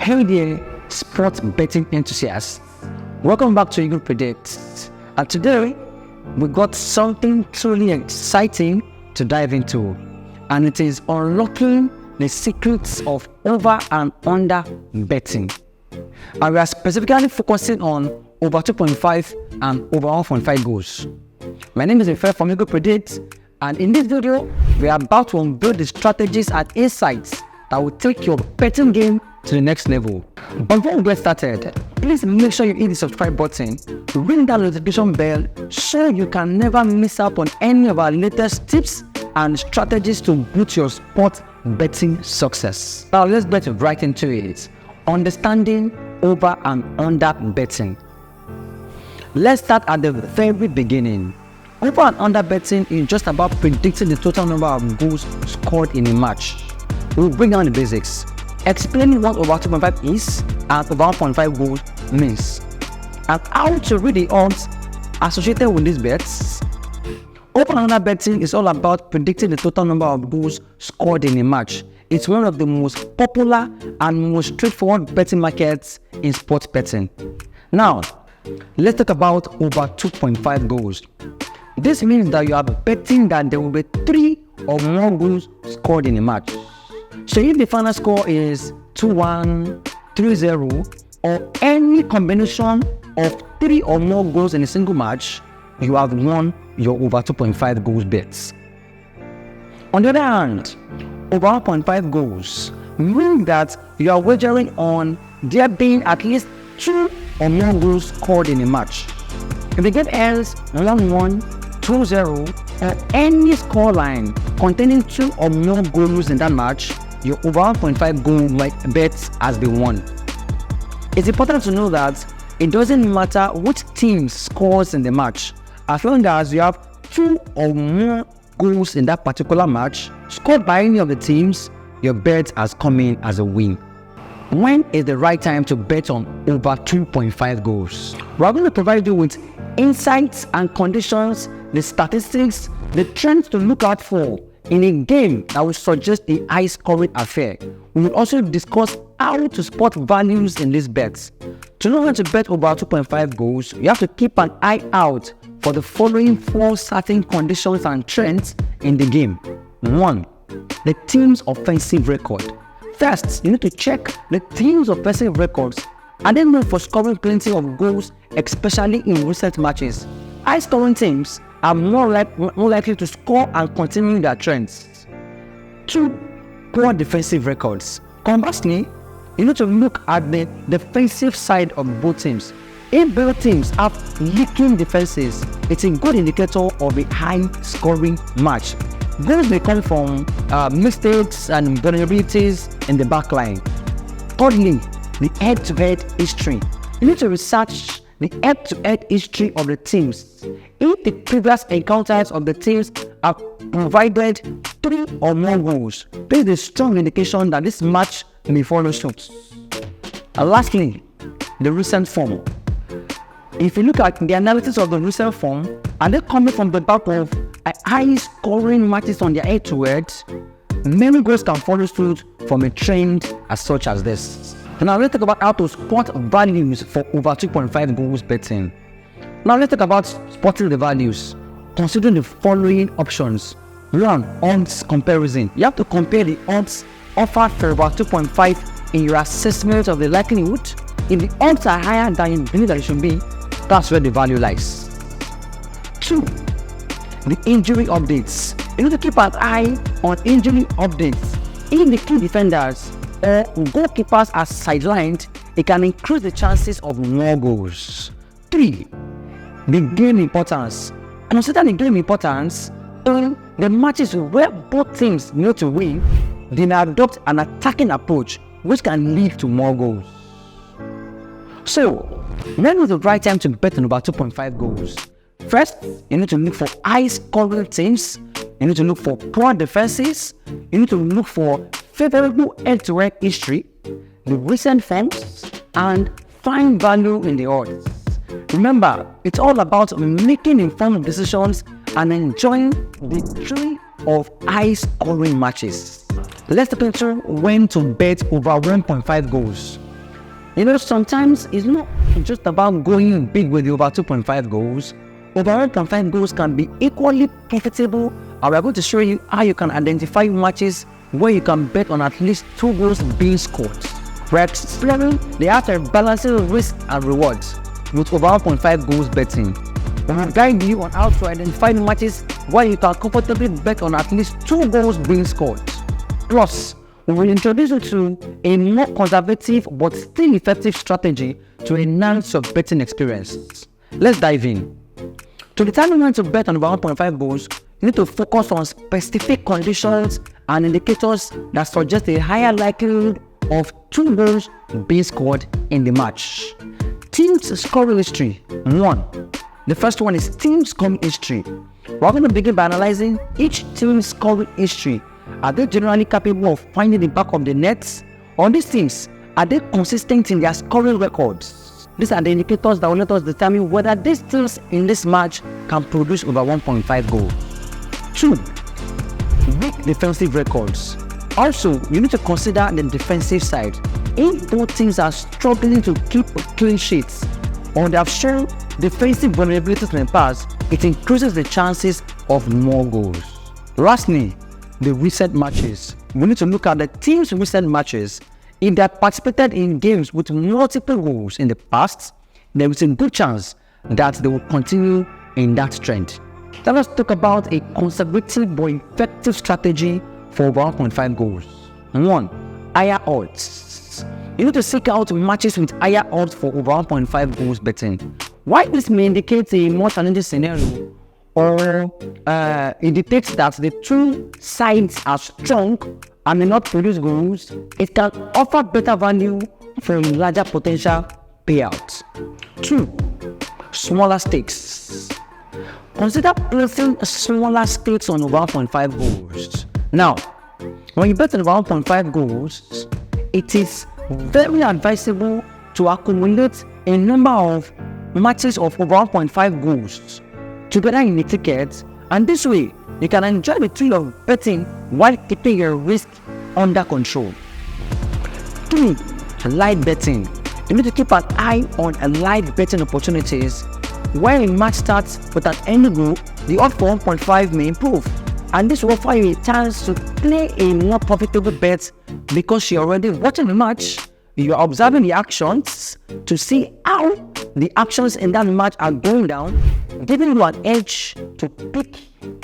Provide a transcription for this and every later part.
Hey there, sports betting enthusiasts. Welcome back to Eagle Predict. And today, we got something truly exciting to dive into. And it is unlocking the secrets of over and under betting. And we are specifically focusing on over 2.5 and over 1.5 goals. My name is Ife from Eagle Predict. And in this video, we are about to unveil the strategies and insights that will take your betting game to the next level. But before we get started, please make sure you hit the subscribe button, ring that notification bell so you can never miss out on any of our latest tips and strategies to boost your sports betting success. Now let's get right into it. Understanding over and under betting. Let's start at the very beginning. Over and under betting is just about predicting the total number of goals scored in a match. We'll bring down the basics, explaining what over 2.5 is and over 1.5 goals means, and how to read the odds associated with these bets. Over and under betting is all about predicting the total number of goals scored in a match. It's one of the most popular and most straightforward betting markets in sports betting. Now, let's talk about over 2.5 goals. This means that you are betting that there will be 3 or more goals scored in a match. So if the final score is 2-1, 3-0, or any combination of 3 or more goals in a single match, you have won your over 2.5 goals bets. On the other hand, over 1.5 goals means that you are wagering on there being at least 2 or more goals scored in a match. If the game ends 1-1, 2-0, or any scoreline containing 2 or more goals in that match, your over 1.5 goal bets has been won. It's important to know that it doesn't matter which team scores in the match, as long as you have 2 or more goals in that particular match scored by any of the teams, your bet has come in as a win. When is the right time to bet on over 2.5 goals? We're going to provide you with insights and conditions, the statistics, the trends to look out for in a game that will suggest a high-scoring affair. We will also discuss how to spot values in these bets. To know how to bet over 2.5 goals, you have to keep an eye out for the following 4 certain conditions and trends in the game. 1. The team's offensive record. First, you need to check the team's offensive records and then look for scoring plenty of goals, especially in recent matches. High-scoring teams are more likely to score and continue their trends. 2. Poor defensive records. Conversely, you need to look at the defensive side of both teams. If both teams have leaking defenses, it's a good indicator of a high-scoring match. Goals may come from mistakes and vulnerabilities in the backline. Thirdly, the head-to-head history. You need to research the head-to-head history of the teams. If the previous encounters of the teams have provided 3 or more goals, this is a strong indication that this match may follow suit. And lastly, the recent form. If you look at the analysis of the recent form, and they're coming from the back of high-scoring matches on their head-to-head, many goals can follow suit from a trend as such as this. Now let's talk about how to spot values for over 2.5 goals betting. Now let's talk about spotting the values. Consider the following options. 1. Odds comparison. You have to compare the odds offered for over 2.5 in your assessment of the likelihood. If the odds are higher than you believe that it should be, that's where the value lies. 2. The injury updates. You need to keep an eye on injury updates. If the key defenders or goalkeepers are sidelined, it can increase the chances of more goals. 3. The game importance. And consider the game importance in the matches where both teams need to win, they may adopt an attacking approach which can lead to more goals. So, when is the right time to bet on over 2.5 goals? First, you need to look for high-scoring teams. You need to look for poor defenses. You need to look for favorable head-to-head history, the recent forms, and find value in the odds. Remember, it's all about making informed decisions and enjoying the thrill of high-scoring matches. Let's talk into when to bet over 1.5 goals. Sometimes it's not just about going big with over 2.5 goals. Over 1.5 goals can be equally profitable, and we're going to show you how you can identify matches where you can bet on at least 2 goals being scored. We're exploring the art of balancing risk and rewards with over 1.5 goals betting. We will guide you on how to identify matches where you can comfortably bet on at least 2 goals being scored. Plus, we will introduce you to a more conservative but still effective strategy to enhance your betting experience. Let's dive in. To determine when to bet on over 1.5 goals, you need to focus on specific conditions and indicators that suggest a higher likelihood of 2 goals being scored in the match. Teams scoring history. 1. The first one is team scoring history. We're going to begin by analyzing each team's scoring history. Are they generally capable of finding the back of the nets? On these teams, are they consistent in their scoring records? These are the indicators that will let us determine whether these teams in this match can produce over 1.5 goals. 2. Weak defensive records. Also, you need to consider the defensive side. If both teams are struggling to keep clean sheets or they have shown defensive vulnerabilities in the past, it increases the chances of more goals. Lastly, the recent matches. We need to look at the team's recent matches. If they have participated in games with multiple goals in the past, there is a good chance that they will continue in that trend. Let us talk about a conservative but effective strategy for 1.5 goals. 1. Higher odds. You need to seek out matches with higher odds for over 1.5 goals betting. While this may indicate a more challenging scenario, or indicates that the two sides are strong and may not produce goals, it can offer better value for a larger potential payout. 2. Smaller stakes. Consider placing smaller stakes on over 1.5 goals. Now, when you bet on over 1.5 goals, it is very advisable to accumulate a number of matches of over 1.5 goals together in the ticket, and this way you can enjoy the thrill of betting while keeping your risk under control. 3. Live betting. You need to keep an eye on live betting opportunities. When a match starts with an end goal, the odds for 1.5 may improve, and this will offer you a chance to play a more profitable bet because you're already watching the match, you are observing the actions to see how the actions in that match are going down, giving you an edge to pick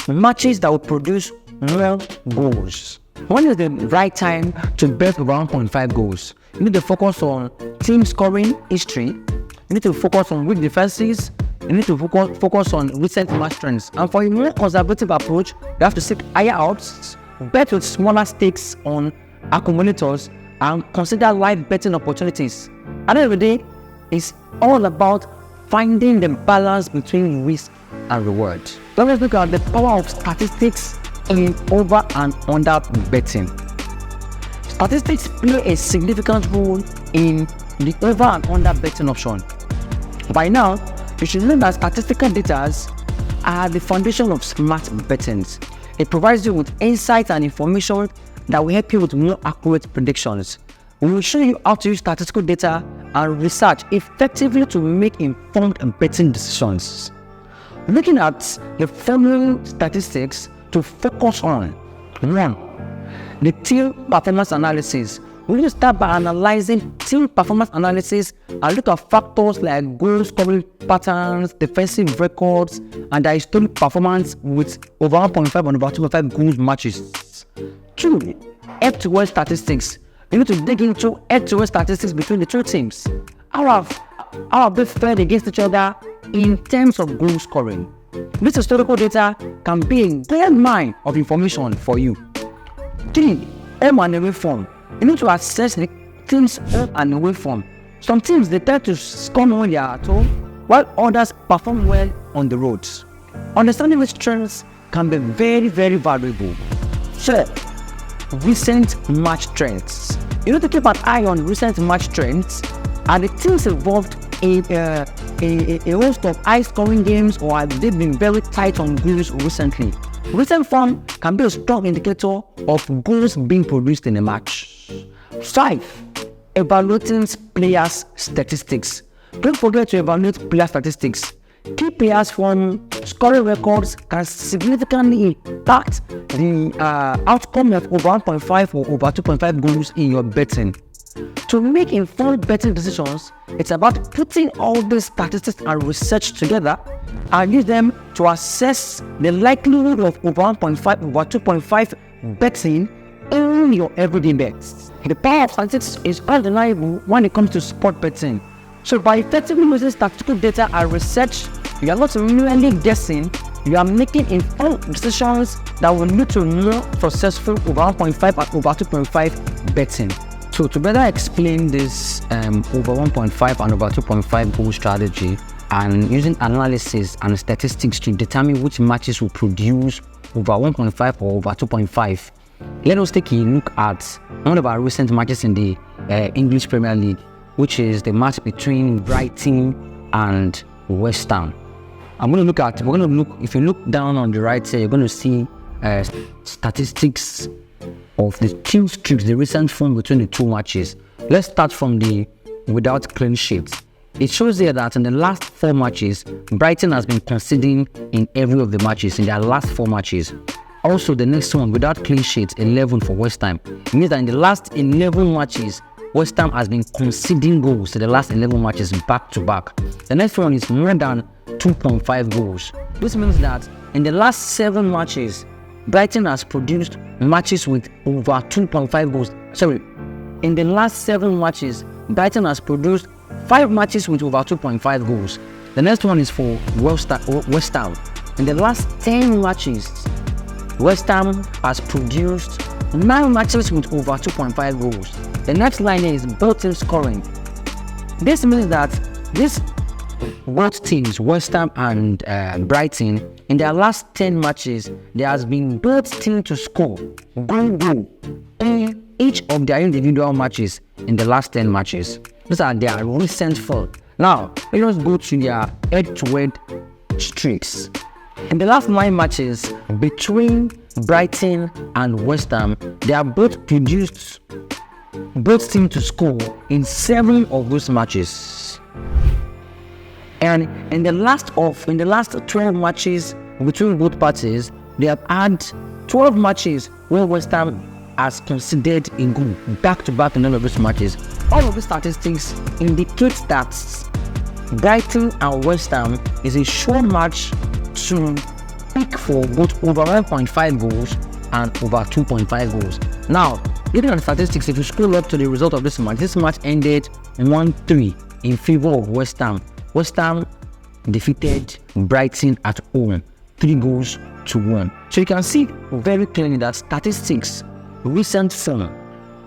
matches that will produce real goals. When is the right time to bet over 1.5 goals? You need to focus on team scoring history. You need to focus on weak defenses. You need to focus on recent match trends. And for a more conservative approach, you have to seek higher odds, bet with smaller stakes on accumulators, and consider live betting opportunities. At the end of the day, it's all about finding the balance between risk and reward. So let's look at the power of statistics in over and under betting. Statistics play a significant role in the over and under betting option. By now, you should know that statistical data are the foundation of smart betting. It provides you with insights and information that will help you with more accurate predictions. We will show you how to use statistical data and research effectively to make informed betting decisions. Looking at the following statistics to focus on. 1. The team performance analysis. We need to start by analyzing team performance analysis and look at factors like goal scoring patterns, defensive records, and their historic performance with over 1.5 and over 2.5 goals matches. 2. Head-to-head statistics. You need to dig into head-to-head statistics between the two teams. How have they fared against each other in terms of goal scoring? This historical data can be a gold mine of information for you. 3. Home and away form. You need to assess the team's home and away form. Some teams, they tend to score when they are at home, while others perform well on the roads. Understanding which trends can be very, very valuable. 4. Recent match trends. You need to keep an eye on recent match trends. Are the teams involved in a host of high-scoring games, or have they been very tight on goals recently? Recent form can be a strong indicator of goals being produced in a match. 5. evaluating players' statistics. Don't forget to evaluate player statistics. Key players from scoring records can significantly impact the outcome of over 1.5 or over 2.5 goals in your betting. To make informed betting decisions, it's about putting all these statistics and research together and use them to assess the likelihood of over 1.5, over 2.5 betting in your everyday bets. The power of statistics is undeniable when it comes to sport betting. So by effectively using statistical data and research, you are not merely guessing, you are making informed decisions that will lead to more successful over 1.5 and over 2.5 betting. So to better explain this over 1.5 and over 2.5 goal strategy and using analysis and statistics to determine which matches will produce over 1.5 or over 2.5, let us take a look at one of our recent matches in the English Premier League, which is the match between Brighton and West Ham. If you look down on the right here, you're going to see statistics of the kill streaks, the recent form between the two matches. Let's start from the without clean sheets. It shows here that in the last 4 matches, Brighton has been conceding in every of the matches, in their last 4 matches. Also, the next one, without clean sheets, 11 for West Ham. It means that in the last 11 matches, West Ham has been conceding goals to the last 11 matches back to back. The next one is more than 2.5 goals. This means that in the last 7 matches, Brighton has produced matches with over 2.5 goals. In the last 7 matches, Brighton has produced 5 matches with over 2.5 goals. The next one is for West Ham. In the last 10 matches, West Ham has produced 9 matches with over 2.5 goals. The next line is both teams scoring. This means that both teams, West Ham and Brighton, in their last 10 matches, there has been both teams to score goal in each of their individual matches in the last 10 matches. These are their recent form. Now, let us go to their head-to-head streaks. In the last 9 matches between Brighton and West Ham, they have both produced both teams to score in 7 of those matches. And in the last 12 matches between both parties, they have had 12 matches where West Ham has conceded a goal back to back in all of those matches. All of these statistics indicate that Brighton and West Ham is a sure match to pick for both over 1.5 goals and over 2.5 goals. Now, looking at the statistics, if you scroll up to the result of this match ended 1-3 in favor of West Ham. West Ham defeated Brighton at home 3-1. So you can see very clearly that statistics, recent form,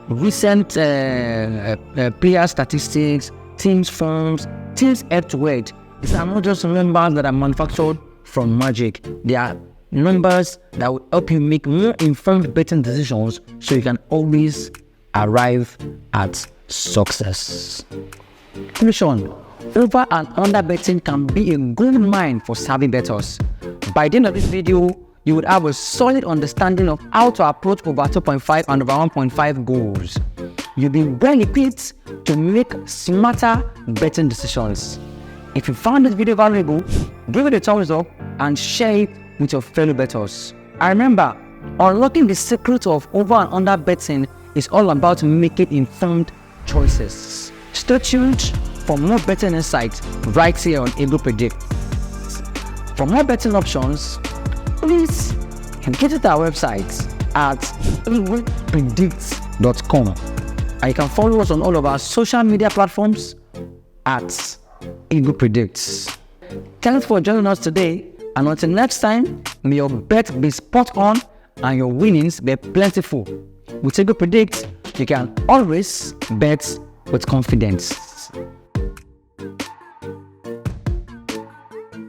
recent player statistics, teams forms, teams head-to-head, these are not just numbers that are manufactured from magic. They are numbers that will help you make more informed betting decisions so you can always arrive at success. Question: over and under betting can be a gold mine for savvy bettors. By the end of this video, you would have a solid understanding of how to approach over 2.5 and over 1.5 goals. You'll be well equipped to make smarter betting decisions. If you found this video valuable, give it a thumbs up and share it with your fellow bettors. And remember, unlocking the secret of over and under betting is all about making informed choices. Stay tuned for more betting insights right here on Eagle Predict. For more betting options, please visit our website at eaglepredict.com. And you can follow us on all of our social media platforms at Eagle Predicts. Thanks for joining us today, and until next time, may your bet be spot on and your winnings be plentiful. With Eagle Predict, you can always bet with confidence.